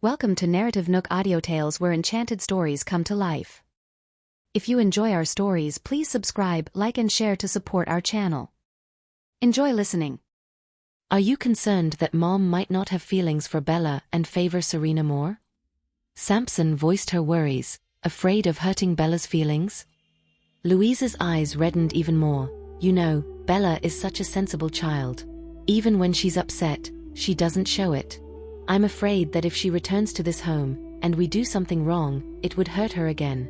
Welcome to NarrativeNook where enchanted stories come to life. If you enjoy our stories, please subscribe, like and share to support our channel. Enjoy listening. Are you concerned that Mom might not have feelings for Bella and favor Serena more? Samson voiced her worries, afraid of hurting Bella's feelings. Louisa's eyes reddened even more. You know, Bella is such a sensible child. Even when she's upset, she doesn't show it. I'm afraid that if she returns to this home, and we do something wrong, it would hurt her again.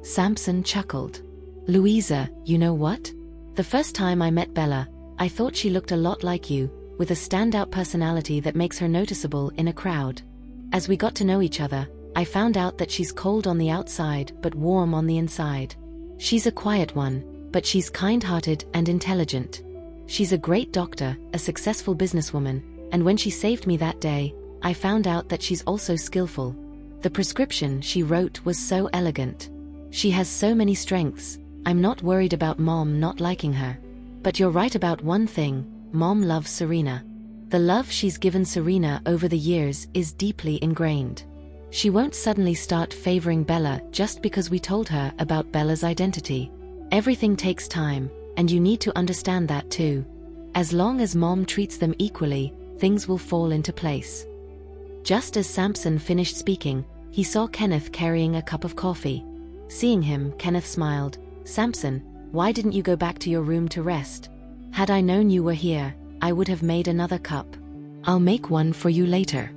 Samson chuckled. Louisa, you know what? The first time I met Bella, I thought she looked a lot like you, with a standout personality that makes her noticeable in a crowd. As we got to know each other, I found out that she's cold on the outside but warm on the inside. She's a quiet one, but she's kind-hearted and intelligent. She's a great doctor, a successful businesswoman, and when she saved me that day, I found out that she's also skillful. The prescription she wrote was so elegant. She has so many strengths. I'm not worried about Mom not liking her. But you're right about one thing, Mom loves Serena. The love she's given Serena over the years is deeply ingrained. She won't suddenly start favoring Bella just because we told her about Bella's identity. Everything takes time, and you need to understand that too. As long as Mom treats them equally, things will fall into place. Just as Samson finished speaking, he saw Kenneth carrying a cup of coffee. Seeing him, Kenneth smiled. Samson, why didn't you go back to your room to rest? Had I known you were here, I would have made another cup. I'll make one for you later.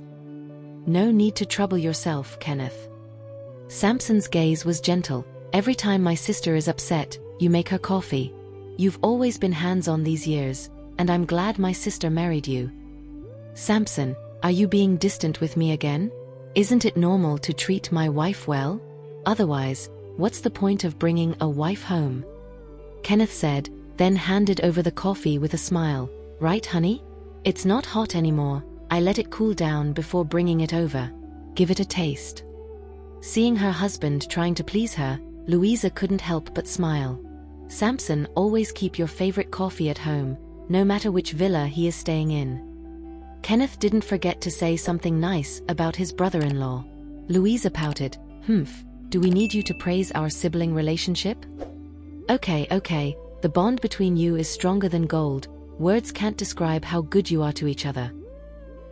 No need to trouble yourself, Kenneth. Samson's gaze was gentle. Every time my sister is upset, you make her coffee. You've always been hands-on these years, and I'm glad my sister married you. Samson, are you being distant with me again? Isn't it normal to treat my wife well? Otherwise, what's the point of bringing a wife home? Kenneth said, then handed over the coffee with a smile. Right, honey? It's not hot anymore. I let it cool down before bringing it over. Give it a taste. Seeing her husband trying to please her, Louisa couldn't help but smile. Samson, always keep your favorite coffee at home, no matter which villa he is staying in. Kenneth didn't forget to say something nice about his brother-in-law. Louisa pouted. Do we need you to praise our sibling relationship? Okay, the bond between you is stronger than gold. Words can't describe how good you are to each other.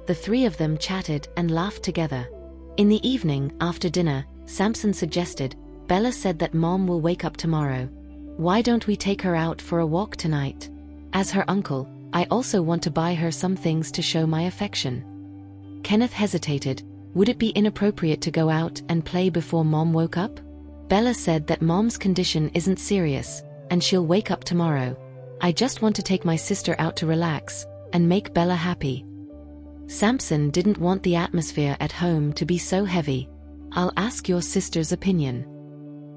The three of them chatted and laughed together. In the evening, after dinner, Samson suggested, Bella said that Mom will wake up tomorrow. Why don't we take her out for a walk tonight? As her uncle, I also want to buy her some things to show my affection. Kenneth hesitated. Would it be inappropriate to go out and play before Mom woke up? Bella said that Mom's condition isn't serious, and she'll wake up tomorrow. I just want to take my sister out to relax, and make Bella happy. Samson didn't want the atmosphere at home to be so heavy. I'll ask your sister's opinion.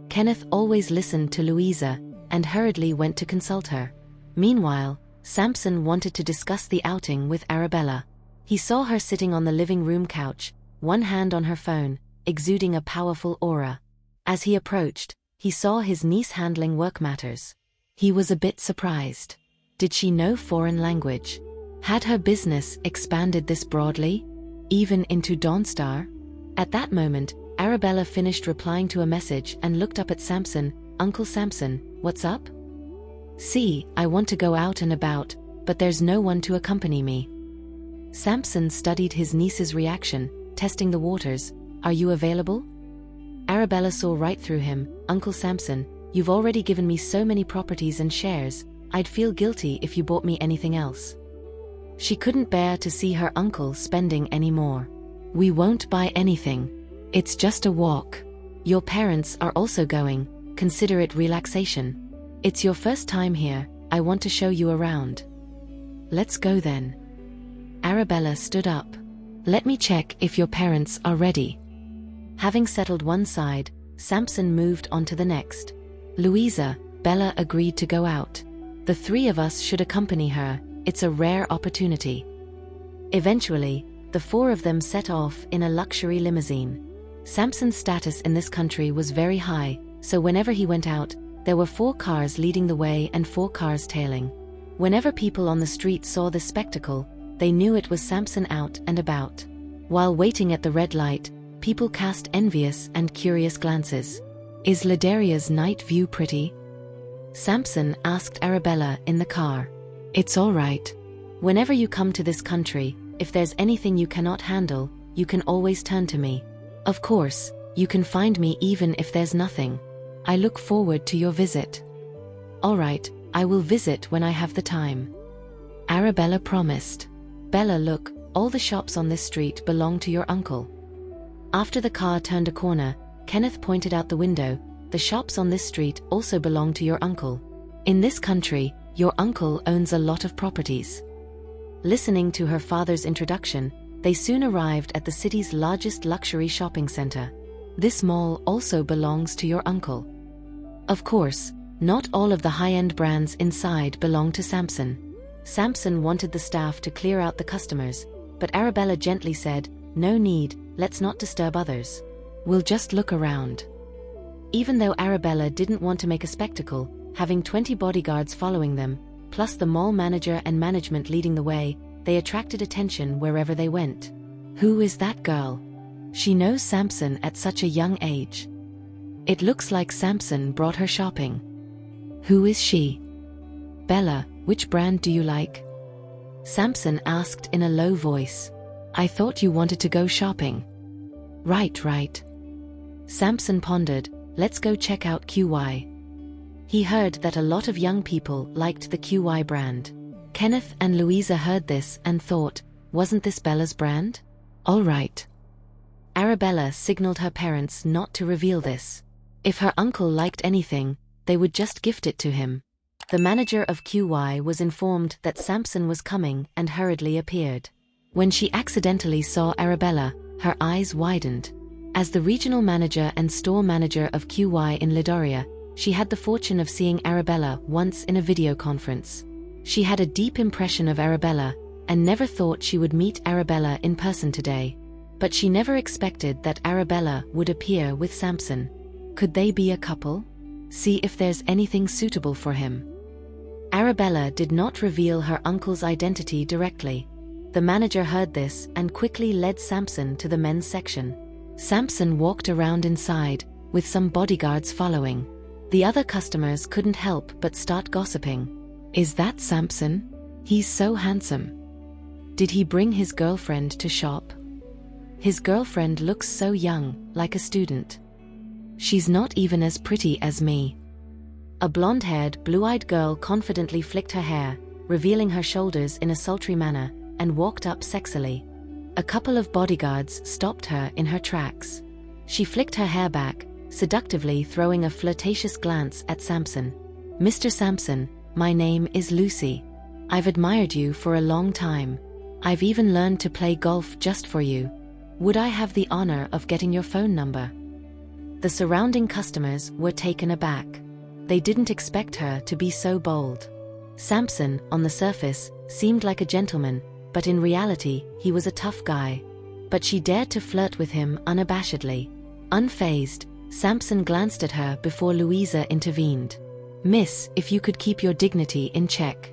Kenneth always listened to Louisa, and hurriedly went to consult her. Meanwhile, Samson wanted to discuss the outing with Arabella. He saw her sitting on the living room couch, one hand on her phone, exuding a powerful aura. As he approached, he saw his niece handling work matters. He was a bit surprised. Did she know foreign language? Had her business expanded this broadly? Even into Dawnstar? At that moment, Arabella finished replying to a message and looked up at Samson. Uncle Samson, what's up? See, I want to go out and about, but there's no one to accompany me. Samson studied his niece's reaction, testing the waters. Are you available? Arabella saw right through him. Uncle Samson, you've already given me so many properties and shares, I'd feel guilty if you bought me anything else. She couldn't bear to see her uncle spending any more. We won't buy anything. It's just a walk. Your parents are also going. Consider it relaxation. It's your first time here, I want to show you around. Let's go then. Arabella stood up. Let me check if your parents are ready. Having settled one side, Samson moved on to the next. Louisa, Bella agreed to go out. The three of us should accompany her, it's a rare opportunity. Eventually, the four of them set off in a luxury limousine. Samson's status in this country was very high, so whenever he went out, there were 4 cars leading the way and 4 cars tailing. Whenever people on the street saw this spectacle, they knew it was Samson out and about. While waiting at the red light, people cast envious and curious glances. Is Ladaria's night view pretty? Samson asked Arabella in the car. It's all right. Whenever you come to this country, if there's anything you cannot handle, you can always turn to me. Of course, you can find me even if there's nothing. I look forward to your visit. All right, I will visit when I have the time. Arabella promised. Bella, look, all the shops on this street belong to your uncle. After the car turned a corner, Kenneth pointed out the window. The shops on this street also belong to your uncle. In this country, your uncle owns a lot of properties. Listening to her father's introduction, they soon arrived at the city's largest luxury shopping center. This mall also belongs to your uncle. Of course, not all of the high-end brands inside belong to Samson. Samson wanted the staff to clear out the customers, but Arabella gently said, "No need, let's not disturb others. We'll just look around." Even though Arabella didn't want to make a spectacle, having 20 bodyguards following them, plus the mall manager and management leading the way, they attracted attention wherever they went. Who is that girl? She knows Samson at such a young age. It looks like Samson brought her shopping. Who is she? Bella, which brand do you like? Samson asked in a low voice. I thought you wanted to go shopping. Right. Samson pondered, let's go check out QY. He heard that a lot of young people liked the QY brand. Kenneth and Louisa heard this and thought, wasn't this Bella's brand? All right. Arabella signaled her parents not to reveal this. If her uncle liked anything, they would just gift it to him. The manager of QY was informed that Samson was coming and hurriedly appeared. When she accidentally saw Arabella, her eyes widened. As the regional manager and store manager of QY in Lidoria, she had the fortune of seeing Arabella once in a video conference. She had a deep impression of Arabella, and never thought she would meet Arabella in person today. But she never expected that Arabella would appear with Samson. Could they be a couple? See if there's anything suitable for him. Arabella did not reveal her uncle's identity directly. The manager heard this and quickly led Samson to the men's section. Samson walked around inside, with some bodyguards following. The other customers couldn't help but start gossiping. Is that Samson? He's so handsome. Did he bring his girlfriend to shop? His girlfriend looks so young, like a student. She's not even as pretty as me. A blonde-haired, blue-eyed girl confidently flicked her hair, revealing her shoulders in a sultry manner, and walked up sexily. A couple of bodyguards stopped her in her tracks. She flicked her hair back, seductively throwing a flirtatious glance at Samson. Mr. Samson, my name is Lucy. I've admired you for a long time. I've even learned to play golf just for you. Would I have the honor of getting your phone number? The surrounding customers were taken aback. They didn't expect her to be so bold. Samson, on the surface, seemed like a gentleman, but in reality, he was a tough guy. But she dared to flirt with him unabashedly. Unfazed, Samson glanced at her before Louisa intervened. Miss, if you could keep your dignity in check.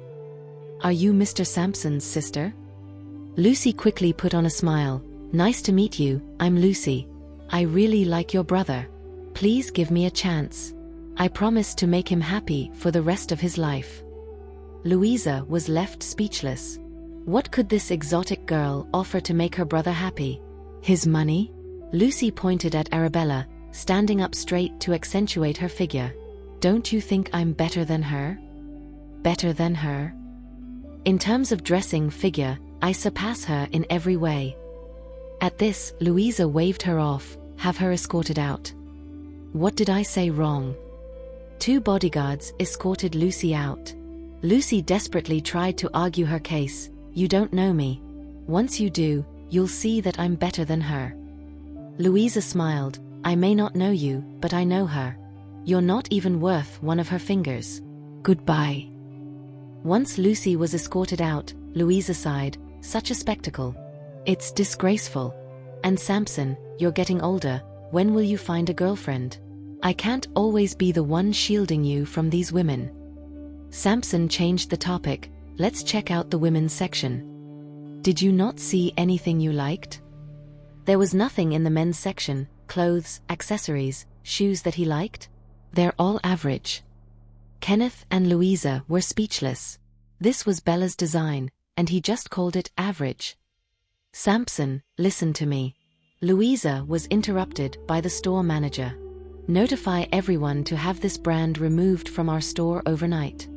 Are you Mr. Samson's sister? Lucy quickly put on a smile. Nice to meet you, I'm Lucy. I really like your brother. Please give me a chance. I promise to make him happy for the rest of his life. Louisa was left speechless. What could this exotic girl offer to make her brother happy? His money? Lucy pointed at Arabella, standing up straight to accentuate her figure. Don't you think I'm better than her? Better than her? In terms of dressing figure, I surpass her in every way. At this, Louisa waved her off, have her escorted out. What did I say wrong? 2 bodyguards escorted Lucy out. Lucy desperately tried to argue her case. You don't know me. Once you do, you'll see that I'm better than her. Louisa smiled. I may not know you, but I know her. You're not even worth one of her fingers. Goodbye. Once Lucy was escorted out, Louisa sighed. Such a spectacle. It's disgraceful. And Samson, you're getting older. When will you find a girlfriend? I can't always be the one shielding you from these women. Samson changed the topic. Let's check out the women's section. Did you not see anything you liked? There was nothing in the men's section, clothes, accessories, shoes that he liked. They're all average. Kenneth and Louisa were speechless. This was Bella's design, and he just called it average. Samson, listen to me. Louisa was interrupted by the store manager. Notify everyone to have this brand removed from our store overnight.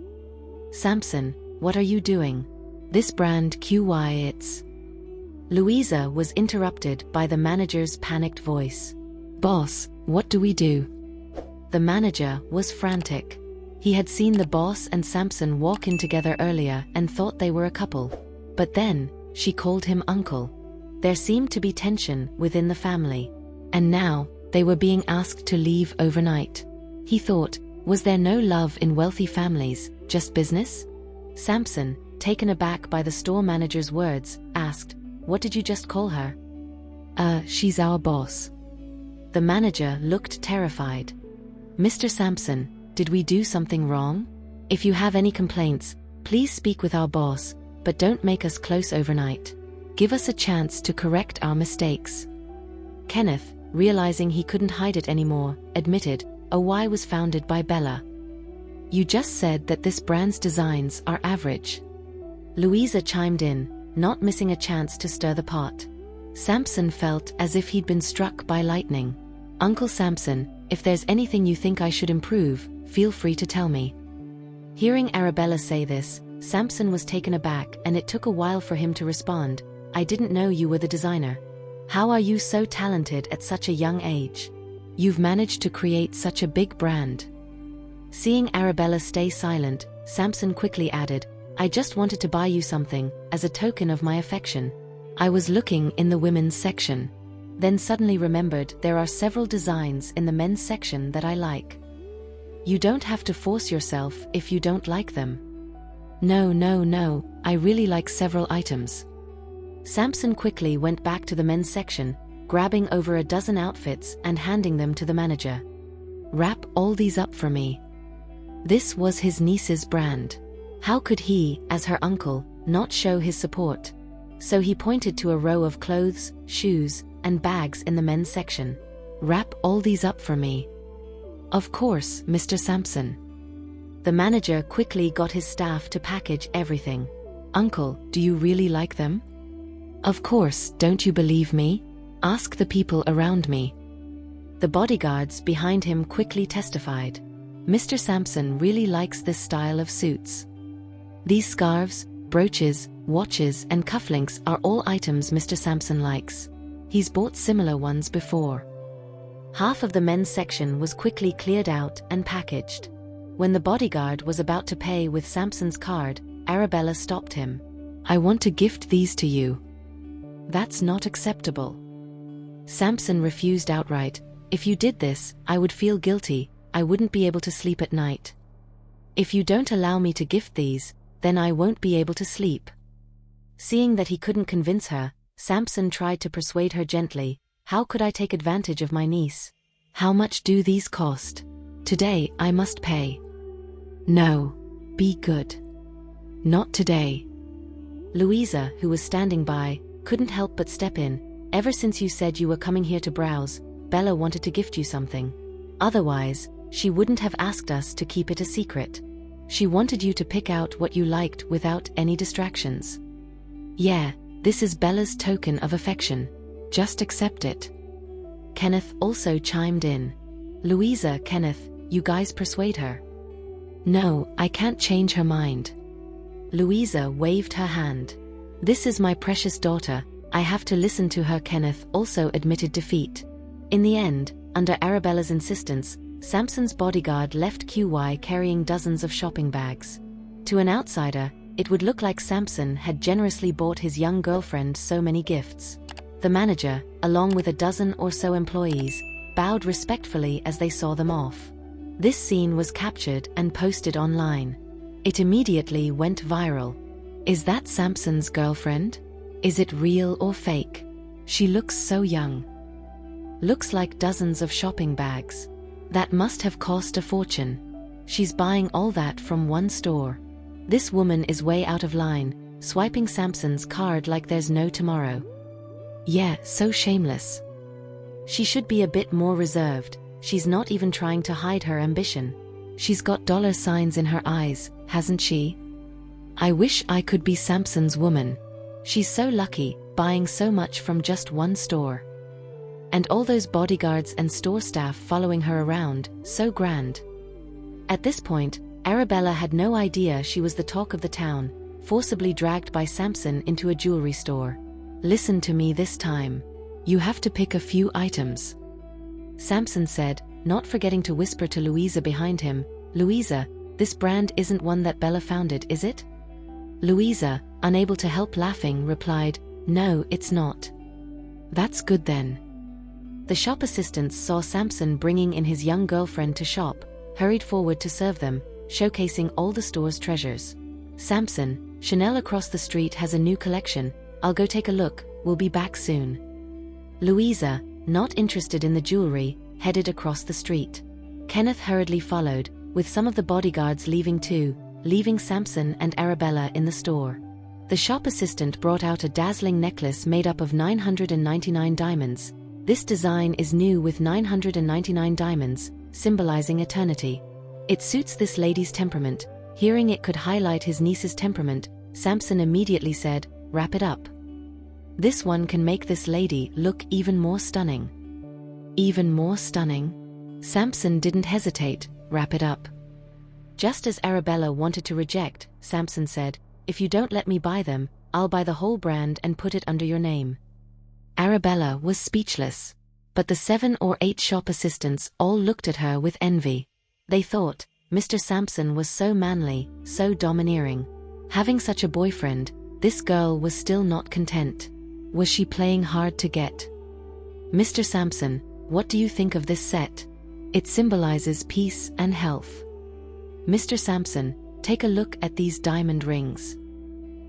Samson, what are you doing? This brand it's... Louisa was interrupted by the manager's panicked voice. Boss, what do we do? The manager was frantic. He had seen the boss and Samson walk in together earlier and thought they were a couple. But then, she called him uncle. There seemed to be tension within the family. And now, they were being asked to leave overnight. He thought, was there no love in wealthy families, just business? Samson, taken aback by the store manager's words, asked, what did you just call her? She's our boss. The manager looked terrified. Mr. Samson, did we do something wrong? If you have any complaints, please speak with our boss, but don't make us close overnight. Give us a chance to correct our mistakes. Kenneth, realizing he couldn't hide it anymore, admitted, a why was founded by Bella. You just said that this brand's designs are average. Louisa chimed in, not missing a chance to stir the pot. Samson felt as if he'd been struck by lightning. Uncle Samson, if there's anything you think I should improve, feel free to tell me. Hearing Arabella say this, Samson was taken aback and it took a while for him to respond. I didn't know you were the designer. How are you so talented at such a young age? You've managed to create such a big brand. Seeing Arabella stay silent, Samson quickly added, I just wanted to buy you something, as a token of my affection. I was looking in the women's section. Then suddenly remembered there are several designs in the men's section that I like. You don't have to force yourself if you don't like them. No, I really like several items. Samson quickly went back to the men's section, grabbing over a dozen outfits and handing them to the manager. Wrap all these up for me. This was his niece's brand. How could he, as her uncle, not show his support? So he pointed to a row of clothes, shoes, and bags in the men's section. Wrap all these up for me. Of course, Mr. Samson. The manager quickly got his staff to package everything. Uncle, do you really like them? Of course, don't you believe me? Ask the people around me. The bodyguards behind him quickly testified. Mr. Samson really likes this style of suits. These scarves, brooches, watches, and cufflinks are all items Mr. Samson likes. He's bought similar ones before. Half of the men's section was quickly cleared out and packaged. When the bodyguard was about to pay with Samson's card, Arabella stopped him. I want to gift these to you. That's not acceptable. Samson refused outright. If you did this, I would feel guilty. I wouldn't be able to sleep at night. If you don't allow me to gift these, then I won't be able to sleep. Seeing that he couldn't convince her, Samson tried to persuade her gently. How could I take advantage of my niece? How much do these cost? Today I must pay. No. Be good. Not today. Louisa, who was standing by, couldn't help but step in. Ever since you said you were coming here to browse, Bella wanted to gift you something. Otherwise, she wouldn't have asked us to keep it a secret. She wanted you to pick out what you liked without any distractions. Yeah, this is Bella's token of affection. Just accept it. Kenneth also chimed in. Louisa, Kenneth, you guys persuade her. No, I can't change her mind. Louisa waved her hand. This is my precious daughter, I have to listen to her. Kenneth also admitted defeat. In the end, under Arabella's insistence, Samson's bodyguard left QY carrying dozens of shopping bags. To an outsider, it would look like Samson had generously bought his young girlfriend so many gifts. The manager, along with a dozen or so employees, bowed respectfully as they saw them off. This scene was captured and posted online. It immediately went viral. Is that Samson's girlfriend? Is it real or fake? She looks so young. Looks like dozens of shopping bags. That must have cost a fortune. She's buying all that from one store. This woman is way out of line, swiping Samson's card like there's no tomorrow. Yeah, so shameless. She should be a bit more reserved. She's not even trying to hide her ambition. She's got dollar signs in her eyes, hasn't she? I wish I could be Samson's woman. She's so lucky, buying so much from just one store. And all those bodyguards and store staff following her around, so grand. At this point, Arabella had no idea she was the talk of the town, forcibly dragged by Samson into a jewelry store. Listen to me this time. You have to pick a few items, Samson said, not forgetting to whisper to Louisa behind him. Louisa, this brand isn't one that Bella founded, is it? Louisa, unable to help laughing, replied, No, it's not. That's good then. The shop assistants saw Samson bringing in his young girlfriend to shop, hurried forward to serve them, showcasing all the store's treasures. Samson, Chanel across the street has a new collection. I'll go take a look, we'll be back soon. Louisa, not interested in the jewelry, headed across the street. Kenneth hurriedly followed, with some of the bodyguards leaving too, leaving Samson and Arabella in the store. The shop assistant brought out a dazzling necklace made up of 999 diamonds. This design is new with 999 diamonds, symbolizing eternity. It suits this lady's temperament. Hearing it could highlight his niece's temperament, Samson immediately said, Wrap it up. This one can make this lady look even more stunning. Even more stunning? Samson didn't hesitate, wrap it up. Just as Arabella wanted to reject, Samson said, If you don't let me buy them, I'll buy the whole brand and put it under your name. Arabella was speechless. But the 7 or 8 shop assistants all looked at her with envy. They thought, Mr. Samson was so manly, so domineering. Having such a boyfriend, this girl was still not content. Was she playing hard to get? Mr. Samson, what do you think of this set? It symbolizes peace and health. Mr. Samson, take a look at these diamond rings.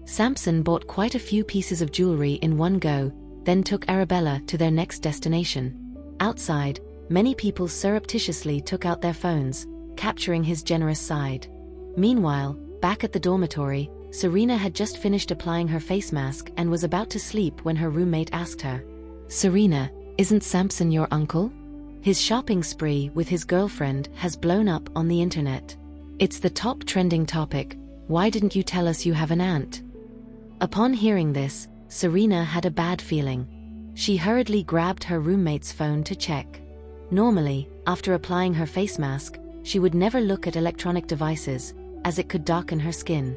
Samson bought quite a few pieces of jewelry in one go, then took Arabella to their next destination. Outside, many people surreptitiously took out their phones, capturing his generous side. Meanwhile, back at the dormitory, Serena had just finished applying her face mask and was about to sleep when her roommate asked her, Serena, isn't Samson your uncle? His shopping spree with his girlfriend has blown up on the internet. It's the top trending topic. Why didn't you tell us you have an aunt? Upon hearing this, Serena had a bad feeling. She hurriedly grabbed her roommate's phone to check. Normally, after applying her face mask, she would never look at electronic devices, as it could darken her skin.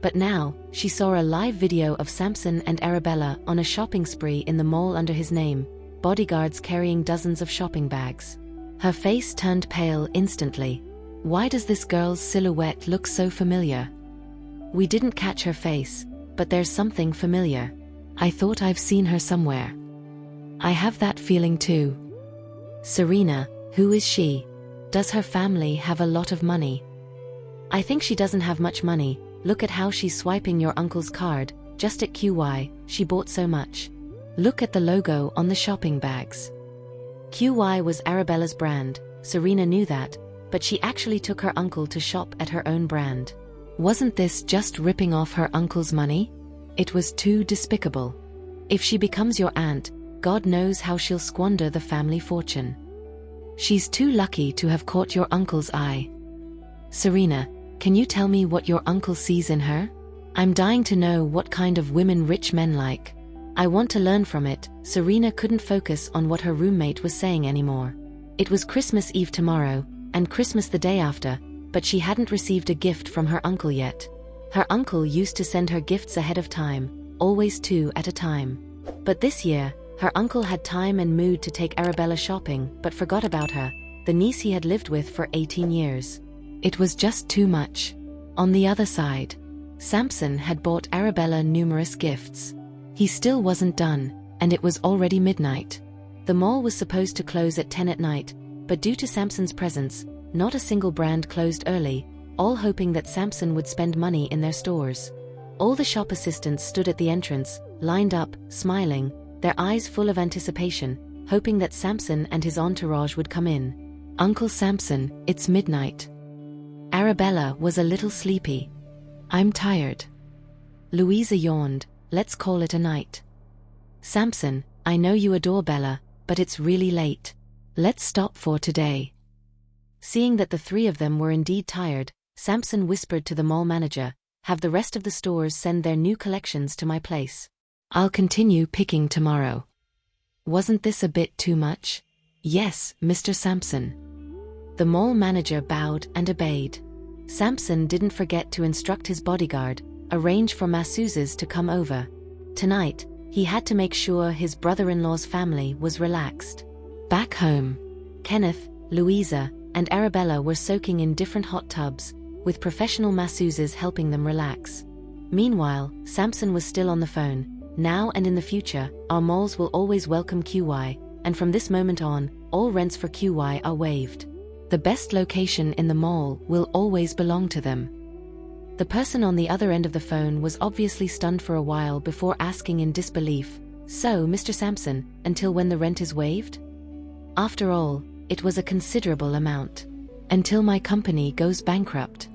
But now, she saw a live video of Samson and Arabella on a shopping spree in the mall under his name, bodyguards carrying dozens of shopping bags. Her face turned pale instantly. Why does this girl's silhouette look so familiar? We didn't catch her face, but there's something familiar. I thought I've seen her somewhere. I have that feeling too. Serena, who is she? Does her family have a lot of money? I think she doesn't have much money. Look at how she's swiping your uncle's card, just at QY, she bought so much. Look at the logo on the shopping bags. QY was Arabella's brand, Serena knew that, but she actually took her uncle to shop at her own brand. Wasn't this just ripping off her uncle's money? It was too despicable. If she becomes your aunt, God knows how she'll squander the family fortune. She's too lucky to have caught your uncle's eye. Serena, can you tell me what your uncle sees in her? I'm dying to know what kind of women rich men like. I want to learn from it. Serena couldn't focus on what her roommate was saying anymore. It was Christmas Eve tomorrow, and Christmas the day after, but she hadn't received a gift from her uncle yet. Her uncle used to send her gifts ahead of time, always 2 at a time. But this year, her uncle had time and mood to take Arabella shopping but forgot about her, the niece he had lived with for 18 years. It was just too much. On the other side, Samson had bought Arabella numerous gifts. He still wasn't done, and it was already midnight. The mall was supposed to close at 10 at night, but due to Samson's presence, not a single brand closed early, all hoping that Samson would spend money in their stores. All the shop assistants stood at the entrance, lined up, smiling, their eyes full of anticipation, hoping that Samson and his entourage would come in. Uncle Samson, it's midnight. Arabella was a little sleepy. I'm tired. Louisa yawned. Let's call it a night. Samson, I know you adore Bella, but it's really late. Let's stop for today. Seeing that the three of them were indeed tired, Samson whispered to the mall manager, have the rest of the stores send their new collections to my place. I'll continue picking tomorrow. Wasn't this a bit too much? Yes, Mr. Samson. The mall manager bowed and obeyed. Samson didn't forget to instruct his bodyguard, arrange for masseuses to come over. Tonight, he had to make sure his brother-in-law's family was relaxed. Back home, Kenneth, Louisa, and Arabella were soaking in different hot tubs, with professional masseuses helping them relax. Meanwhile, Samson was still on the phone. Now and in the future, our malls will always welcome QY, and from this moment on, all rents for QY are waived. The best location in the mall will always belong to them. The person on the other end of the phone was obviously stunned for a while before asking in disbelief, so, Mr. Samson, until when the rent is waived? After all, it was a considerable amount. Until my company goes bankrupt.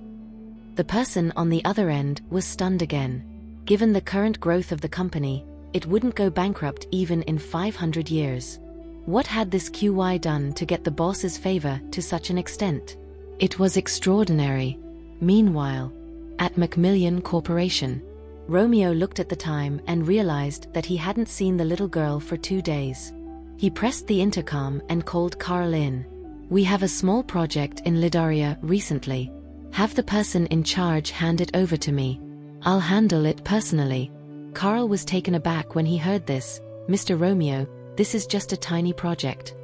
The person on the other end was stunned again. Given the current growth of the company, it wouldn't go bankrupt even in 500 years. What had this QY done to get the boss's favor to such an extent? It was extraordinary. Meanwhile, at Macmillan Corporation, Romeo looked at the time and realized that he hadn't seen the little girl for 2 days. He pressed the intercom and called Carl in. We have a small project in Lidaria recently. Have the person in charge hand it over to me. I'll handle it personally. Carl was taken aback when he heard this. Mr. Romeo, this is just a tiny project.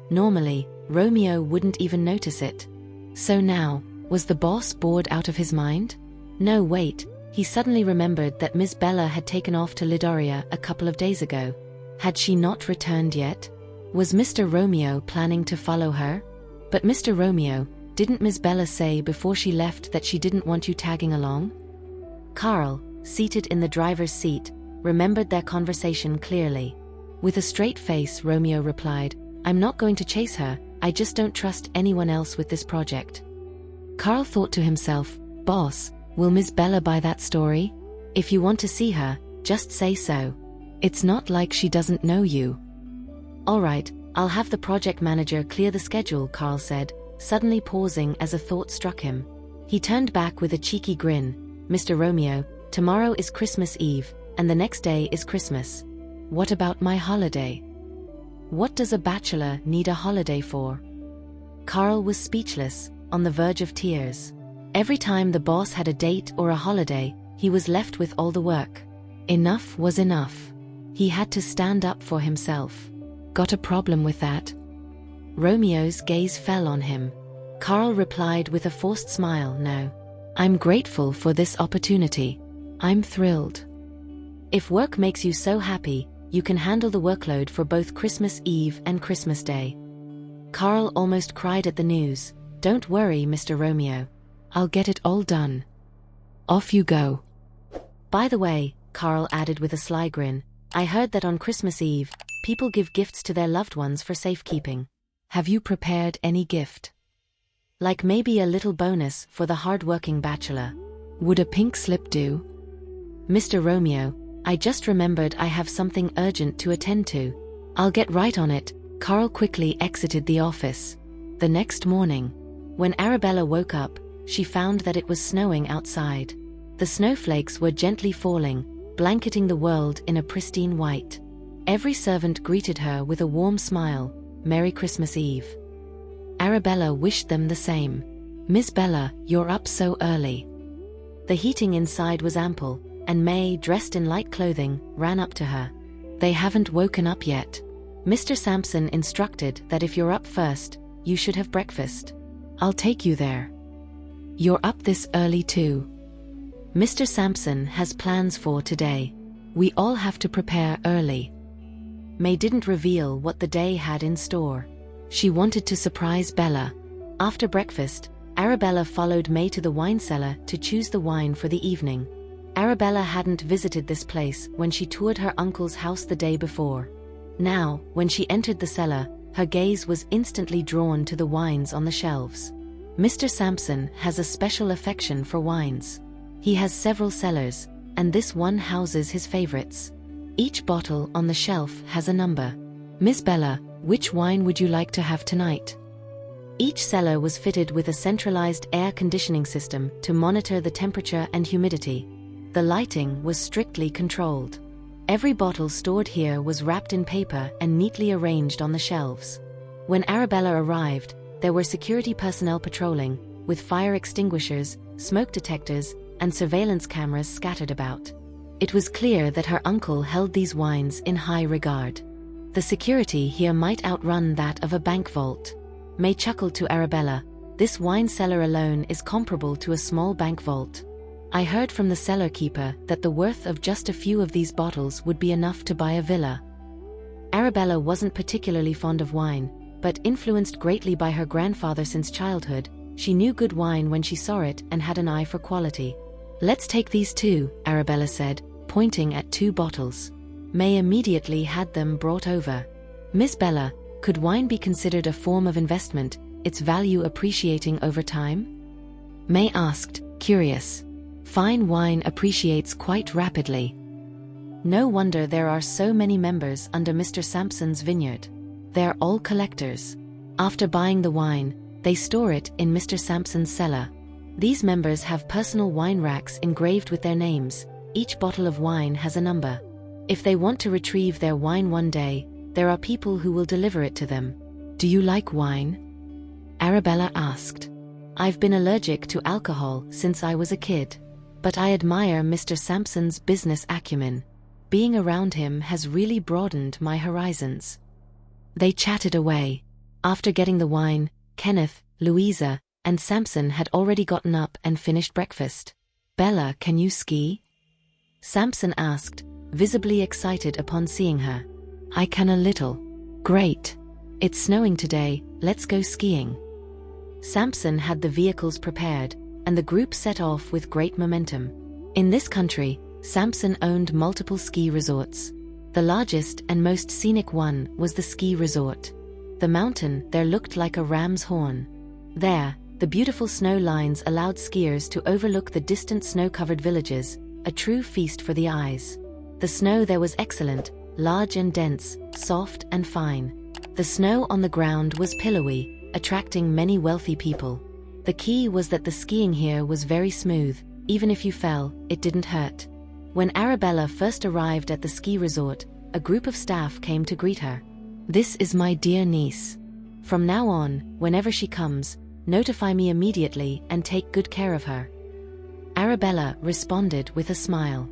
Normally, Romeo wouldn't even notice it. So now, was the boss bored out of his mind? No, wait, he suddenly remembered that Miss Bella had taken off to Lidaria a couple of days ago. Had she not returned yet? Was Mr. Romeo planning to follow her? But Mr. Romeo, didn't Miss Bella say before she left that she didn't want you tagging along? Carl, seated in the driver's seat, remembered their conversation clearly. With a straight face, Romeo replied, I'm not going to chase her, I just don't trust anyone else with this project. Carl thought to himself, boss, will Miss Bella buy that story? If you want to see her, just say so. It's not like she doesn't know you. All right, I'll have the project manager clear the schedule, Carl said, suddenly pausing as a thought struck him. He turned back with a cheeky grin. Mr. Romeo, tomorrow is Christmas Eve, and the next day is Christmas. What about my holiday? What does a bachelor need a holiday for? Carl was speechless, on the verge of tears. Every time the boss had a date or a holiday, he was left with all the work. Enough was enough. He had to stand up for himself. Got a problem with that? Romeo's gaze fell on him. Carl replied with a forced smile, no. I'm grateful for this opportunity. I'm thrilled. If work makes you so happy, you can handle the workload for both Christmas Eve and Christmas Day. Carl almost cried at the news. Don't worry, Mr. Romeo. I'll get it all done. Off you go. By the way, Carl added with a sly grin, I heard that on Christmas Eve, people give gifts to their loved ones for safekeeping. Have you prepared any gift? Like maybe a little bonus for the hard-working bachelor. Would a pink slip do? Mr. Romeo, I just remembered I have something urgent to attend to. I'll get right on it. Carl quickly exited the office. The next morning, when Arabella woke up, she found that it was snowing outside. The snowflakes were gently falling, blanketing the world in a pristine white. Every servant greeted her with a warm smile. Merry Christmas Eve. Arabella wished them the same. Miss Bella, you're up so early. The heating inside was ample, and May, dressed in light clothing, ran up to her. They haven't woken up yet. Mr. Samson instructed that if you're up first, you should have breakfast. I'll take you there. You're up this early too. Mr. Samson has plans for today. We all have to prepare early. May didn't reveal what the day had in store. She wanted to surprise Bella. After breakfast, Arabella followed May to the wine cellar to choose the wine for the evening. Arabella hadn't visited this place when she toured her uncle's house the day before. Now, when she entered the cellar, her gaze was instantly drawn to the wines on the shelves. Mr. Samson has a special affection for wines. He has several cellars, and this one houses his favorites. Each bottle on the shelf has a number. Miss Bella, which wine would you like to have tonight? Each cellar was fitted with a centralized air conditioning system to monitor the temperature and humidity. The lighting was strictly controlled. Every bottle stored here was wrapped in paper and neatly arranged on the shelves. When Arabella arrived, there were security personnel patrolling, with fire extinguishers, smoke detectors, and surveillance cameras scattered about. It was clear that her uncle held these wines in high regard. The security here might outrun that of a bank vault. May chuckled to Arabella, "This wine cellar alone is comparable to a small bank vault. I heard from the cellar keeper that the worth of just a few of these bottles would be enough to buy a villa." Arabella wasn't particularly fond of wine, but influenced greatly by her grandfather since childhood, she knew good wine when she saw it and had an eye for quality. "Let's take these two," Arabella said, pointing at 2 bottles. May immediately had them brought over. "Miss Bella, could wine be considered a form of investment, its value appreciating over time?" May asked, curious. "Fine wine appreciates quite rapidly. No wonder there are so many members under Mr. Sampson's vineyard. They're all collectors. After buying the wine, they store it in Mr. Sampson's cellar. These members have personal wine racks engraved with their names. Each bottle of wine has a number. If they want to retrieve their wine one day, there are people who will deliver it to them." "Do you like wine?" Arabella asked. "I've been allergic to alcohol since I was a kid. But I admire Mr. Sampson's business acumen. Being around him has really broadened my horizons." They chatted away. After getting the wine, Kenneth, Louisa, and Sampson had already gotten up and finished breakfast. "Bella, can you ski?" Sampson asked, visibly excited upon seeing her. "I can a little." "Great. It's snowing today, let's go skiing." Sampson had the vehicles prepared, and the group set off with great momentum. In this country, Sampson owned multiple ski resorts. The largest and most scenic one was the ski resort. The mountain there looked like a ram's horn. There, the beautiful snow lines allowed skiers to overlook the distant snow-covered villages, a true feast for the eyes. The snow there was excellent, large and dense, soft and fine. The snow on the ground was pillowy, attracting many wealthy people. The key was that the skiing here was very smooth. Even if you fell, it didn't hurt. When Arabella first arrived at the ski resort, a group of staff came to greet her. "This is my dear niece. From now on, whenever she comes, notify me immediately and take good care of her." Arabella responded with a smile.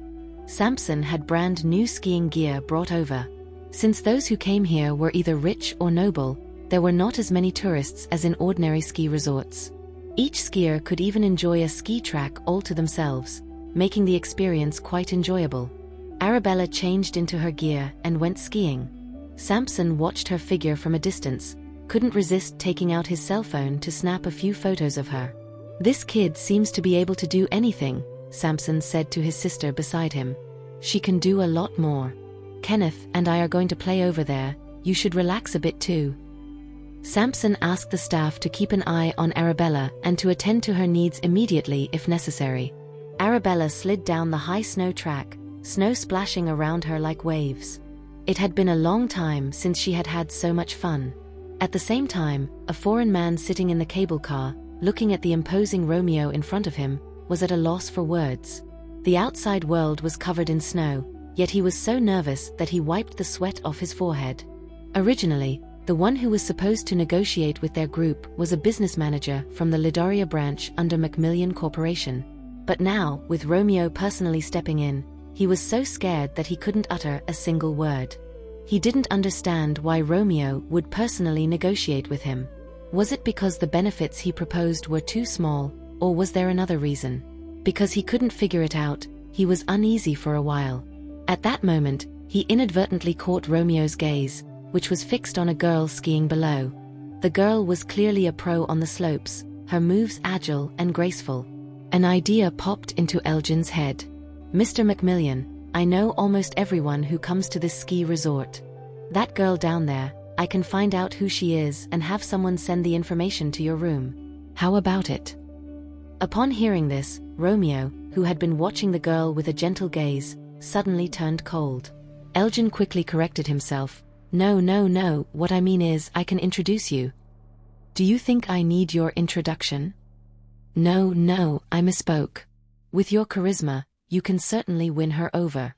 Sampson had brand new skiing gear brought over. Since those who came here were either rich or noble, there were not as many tourists as in ordinary ski resorts. Each skier could even enjoy a ski track all to themselves, making the experience quite enjoyable. Arabella changed into her gear and went skiing. Sampson watched her figure from a distance, couldn't resist taking out his cell phone to snap a few photos of her. "This kid seems to be able to do anything," Sampson said to his sister beside him. "She can do a lot more. Kenneth and I are going to play over there, you should relax a bit too." Sampson asked the staff to keep an eye on Arabella and to attend to her needs immediately if necessary. Arabella slid down the high snow track, snow splashing around her like waves. It had been a long time since she had had so much fun. At the same time, a foreign man sitting in the cable car, looking at the imposing Romeo in front of him, was at a loss for words. The outside world was covered in snow, yet he was so nervous that he wiped the sweat off his forehead. Originally, the one who was supposed to negotiate with their group was a business manager from the Lidoria branch under Macmillan Corporation. But now, with Romeo personally stepping in, he was so scared that he couldn't utter a single word. He didn't understand why Romeo would personally negotiate with him. Was it because the benefits he proposed were too small, or was there another reason? Because he couldn't figure it out, he was uneasy for a while. At that moment, he inadvertently caught Romeo's gaze, which was fixed on a girl skiing below. The girl was clearly a pro on the slopes, her moves agile and graceful. An idea popped into Elgin's head. "Mr. Macmillan, I know almost everyone who comes to this ski resort. That girl down there, I can find out who she is and have someone send the information to your room. How about it?" Upon hearing this, Romeo, who had been watching the girl with a gentle gaze, suddenly turned cold. Elgin quickly corrected himself. No, what I mean is I can introduce you. Do you think I need your introduction? No, I misspoke. With your charisma, you can certainly win her over.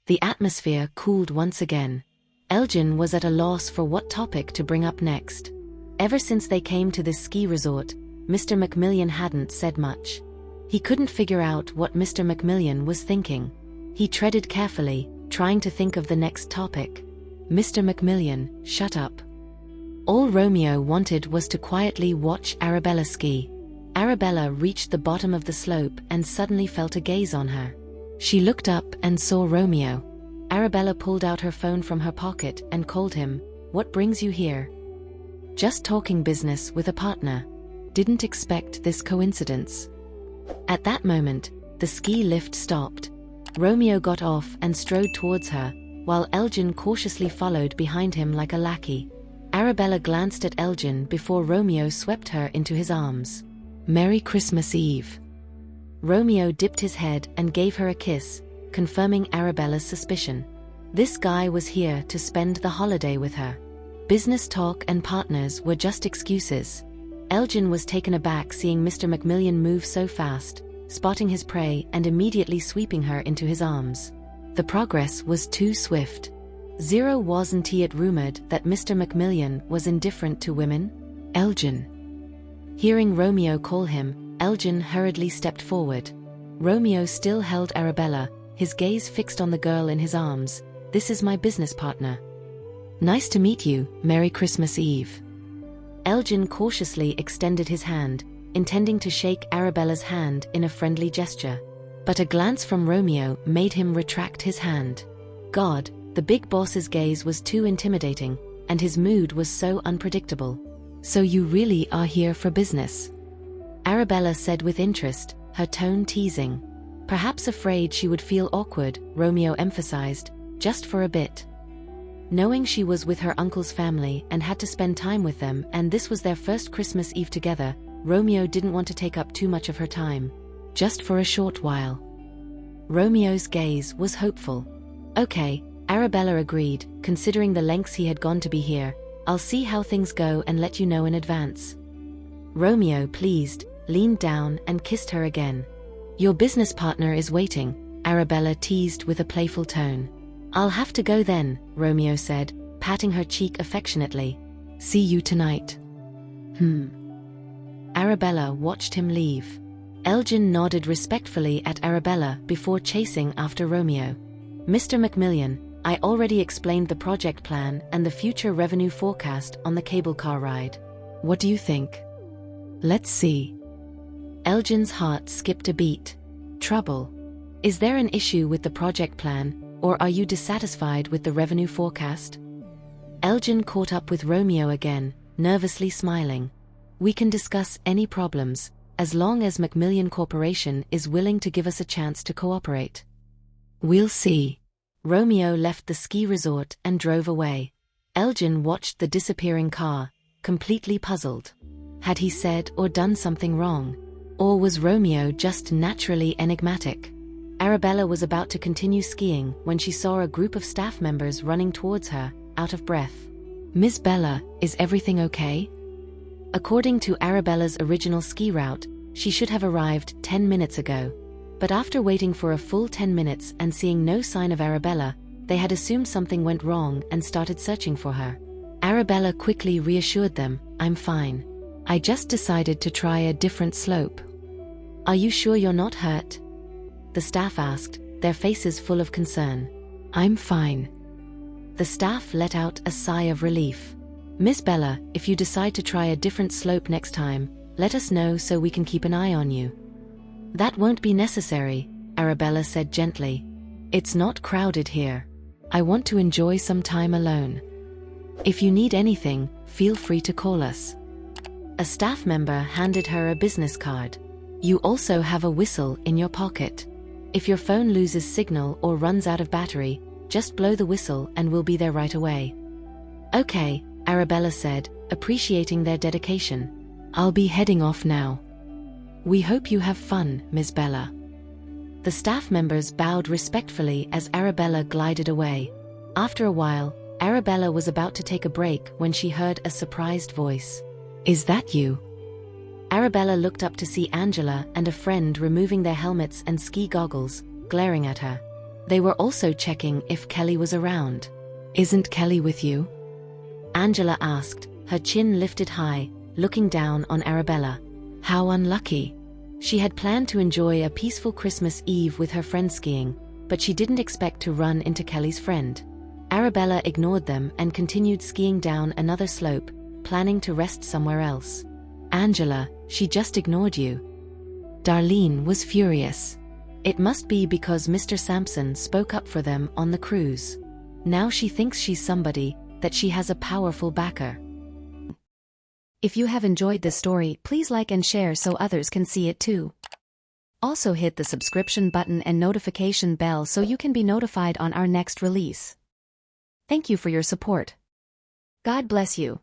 The atmosphere cooled once again. Elgin was at a loss for what topic to bring up next. Ever since they came to this ski resort, Mr. Macmillan hadn't said much. He couldn't figure out what Mr. Macmillan was thinking. He treaded carefully, trying to think of the next topic. Mr. Macmillan, shut up. All Romeo wanted was to quietly watch Arabella ski. Arabella reached the bottom of the slope and suddenly felt a gaze on her. She looked up and saw Romeo. Arabella pulled out her phone from her pocket and called him. What brings you here? Just talking business with a partner. Didn't expect this coincidence. At that moment, the ski lift stopped. Romeo got off and strode towards her, while Elgin cautiously followed behind him like a lackey. Arabella glanced at Elgin before Romeo swept her into his arms. Merry Christmas Eve. Romeo dipped his head and gave her a kiss, confirming Arabella's suspicion. This guy was here to spend the holiday with her. Business talk and partners were just excuses. Elgin was taken aback seeing Mr. Macmillan move so fast, spotting his prey and immediately sweeping her into his arms. The progress was too swift. Wasn't it rumored that Mr. Macmillan was indifferent to women? Elgin. Hearing Romeo call him, Elgin hurriedly stepped forward. Romeo still held Arabella, his gaze fixed on the girl in his arms. This is my business partner. Nice to meet you, Merry Christmas Eve. Elgin cautiously extended his hand, intending to shake Arabella's hand in a friendly gesture. But a glance from Romeo made him retract his hand. God, the big boss's gaze was too intimidating, and his mood was so unpredictable. So you really are here for business? Arabella said with interest, her tone teasing. Perhaps afraid she would feel awkward, Romeo emphasized, just for a bit. Knowing she was with her uncle's family and had to spend time with them, and this was their first Christmas Eve together, Romeo didn't want to take up too much of her time. Just for a short while. Romeo's gaze was hopeful. Okay, Arabella agreed, considering the lengths he had gone to be here. I'll see how things go and let you know in advance. Romeo, pleased, leaned down and kissed her again. Your business partner is waiting, Arabella teased with a playful tone. I'll have to go then, Romeo said, patting her cheek affectionately. See you tonight. Arabella watched him leave. Elgin nodded respectfully at Arabella before chasing after Romeo. Mr. Macmillan, I already explained the project plan and the future revenue forecast on the cable car ride. What do you think? Let's see. Elgin's heart skipped a beat. Trouble? Is there an issue with the project plan, or are you dissatisfied with the revenue forecast? Elgin caught up with Romeo again, nervously smiling. We can discuss any problems, as long as Macmillan Corporation is willing to give us a chance to cooperate. We'll see. Romeo left the ski resort and drove away. Elgin watched the disappearing car, completely puzzled. Had he said or done something wrong? Or was Romeo just naturally enigmatic? Arabella was about to continue skiing when she saw a group of staff members running towards her, out of breath. Miss Bella, is everything okay? According to Arabella's original ski route, she should have arrived 10 minutes ago. But after waiting for a full 10 minutes and seeing no sign of Arabella, they had assumed something went wrong and started searching for her. Arabella quickly reassured them, I'm fine. I just decided to try a different slope. Are you sure you're not hurt? The staff asked, their faces full of concern. I'm fine. The staff let out a sigh of relief. Miss Bella, if you decide to try a different slope next time, let us know so we can keep an eye on you. That won't be necessary, Arabella said gently. It's not crowded here. I want to enjoy some time alone. If you need anything, feel free to call us. A staff member handed her a business card. You also have a whistle in your pocket. If your phone loses signal or runs out of battery, just blow the whistle and we'll be there right away. Okay, Arabella said, appreciating their dedication. I'll be heading off now. We hope you have fun, Miss Bella. The staff members bowed respectfully as Arabella glided away. After a while, Arabella was about to take a break when she heard a surprised voice. "Is that you?" Arabella looked up to see Angela and a friend removing their helmets and ski goggles, glaring at her. They were also checking if Kelly was around. "Isn't Kelly with you?" Angela asked, her chin lifted high, looking down on Arabella. How unlucky. She had planned to enjoy a peaceful Christmas Eve with her friends skiing, but she didn't expect to run into Kelly's friend. Arabella ignored them and continued skiing down another slope, planning to rest somewhere else. "Angela, she just ignored you." Darlene was furious. It must be because Mr. Sampson spoke up for them on the cruise. Now she thinks she's somebody, that she has a powerful backer. If you have enjoyed this story, please like and share so others can see it too. Also hit the subscription button and notification bell so you can be notified on our next release. Thank you for your support. God bless you.